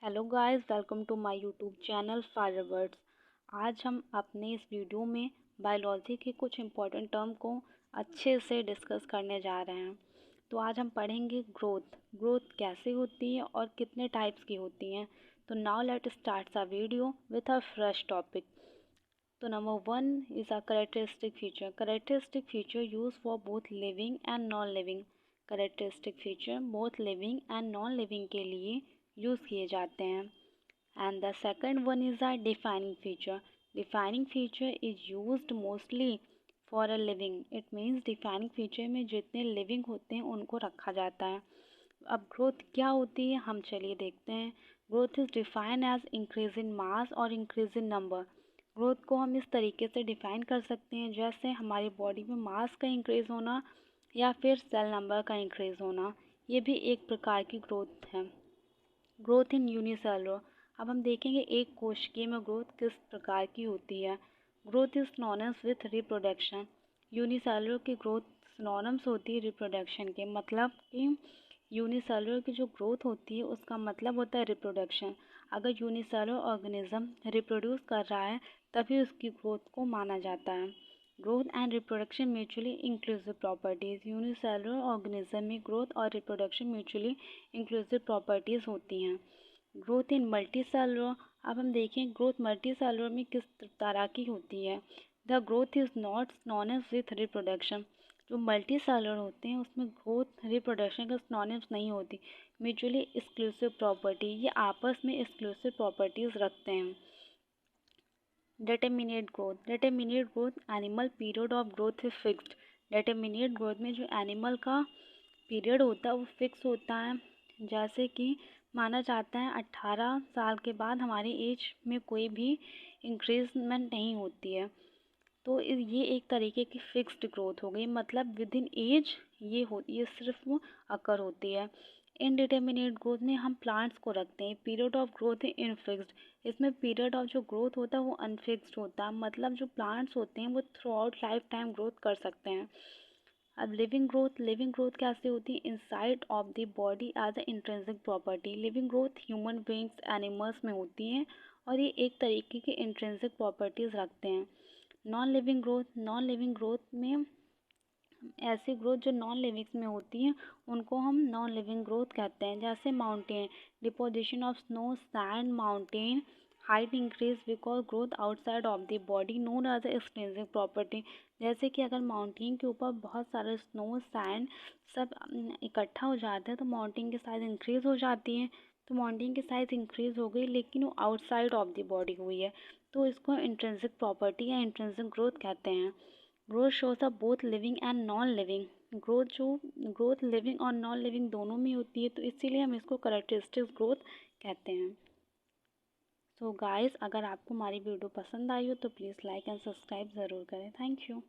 Hello guys, welcome to my YouTube channel Firewords. आज हम अपने इस वीडियो में बायोलॉजी के कुछ इम्पोर्टेंट टर्म को अच्छे से डिस्कस करने जा रहे हैं। तो आज हम पढ़ेंगे ग्रोथ कैसे होती है और कितने टाइप्स की होती हैं। तो now let start the video with a fresh topic. तो number 1 is a characteristic feature. Characteristic feature use for both living and non living. Characteristic feature both living and non living के लिए use किए जाते हैं। And the second one is a defining feature. Defining feature is used mostly for a living. It means defining feature में जितने living होते हैं उनको रखा जाता है। अब ग्रोथ क्या होती है हम चलिए देखते हैं। Growth is define as increase in mass और इंक्रीज इन नंबर। ग्रोथ को हम इस तरीके से डिफाइन कर सकते हैं जैसे हमारी बॉडी में मास का इंक्रीज़ होना या फिर सेल नंबर का इंक्रीज़ होना। ये भी एक प्रकार की ग्रोथ है। Growth in unicellular. अब हम देखेंगे एक कोशिकीय में ग्रोथ किस प्रकार की होती है। Growth is synonyms with reproduction. Unicellular की ग्रोथ सिनोनिम्स होती है रिप्रोडक्शन के, मतलब कि यूनिसेलुलर की जो ग्रोथ होती है उसका मतलब होता है रिप्रोडक्शन। अगर यूनिसेलुलर ऑर्गेनिज्म रिप्रोड्यूस कर रहा है तभी उसकी ग्रोथ को माना जाता है। Growth and reproduction mutually inclusive properties. Unicellular organism में ग्रोथ और रिप्रोडक्शन म्यूचुअली इंक्लूसिव प्रॉपर्टीज़ होती हैं। Growth in multi cellular. अब हम देखें ग्रोथ मल्टी सेलुलर में किस तरह की होती है। The growth is not synonyms with reproduction. जो मल्टी सेलुलर होते हैं उसमें ग्रोथ रिप्रोडक्शन का सिनोनिम्स नहीं होती। म्यूचुअली एक्सक्लूसिव प्रॉपर्टी, ये आपस में एक्सक्लूसिव प्रॉपर्टीज़ रखते हैं। Determinate growth. Determinate growth animal period of growth is fixed. Determinate growth में जो एनिमल का पीरियड होता है वो फिक्स होता है। जैसे कि माना जाता है 18 साल के बाद हमारी एज में कोई भी इंक्रीजमेंट नहीं होती है। तो ये एक तरीके की फिक्स्ड ग्रोथ हो गई, मतलब विद इन एज ये सिर्फ वो अकर होती है। इनडिटर्मिनेट ग्रोथ में हम प्लांट्स को रखते हैं। पीरियड ऑफ ग्रोथ है इनफिक्स्ड। इसमें पीरियड ऑफ जो ग्रोथ होता है वो अनफिक्स्ड होता है, मतलब जो प्लांट्स होते हैं वो through out life time growth कर सकते हैं। अब लिविंग ग्रोथ कैसे होती है। Inside of the body as a intrinsic property. Living growth human beings animals में होती हैं और ये एक तरीके की इंट्रिंसिक प्रॉपर्टीज़ रखते हैं। नॉन लिविंग ग्रोथ में ऐसी ग्रोथ जो नॉन लिविंग में होती हैं उनको हम नॉन लिविंग ग्रोथ कहते हैं। जैसे mountain deposition of snow sand mountain height increase because growth outside of the body known as extensive property. जैसे कि अगर माउंटेन के ऊपर बहुत सारे स्नो सैंड सब इकट्ठा हो जाते हैं तो माउंटेन की साइज़ इंक्रीज़ हो जाती है। तो माउंटेन की साइज़ इंक्रीज़ हो गई लेकिन वो आउटसाइड ऑफ द बॉडी हुई है, तो इसको इंट्रिंसिक प्रॉपर्टी या इंट्रिंसिक ग्रोथ कहते हैं। Growth shows up both living and non living. Growth living और नॉन लिविंग दोनों में होती है, तो इसीलिए हम इसको करेक्टरिस्टिक ग्रोथ कहते हैं। सो गाइस, अगर आपको हमारी वीडियो पसंद आई हो तो प्लीज़ लाइक एंड सब्सक्राइब ज़रूर करें। Thank you.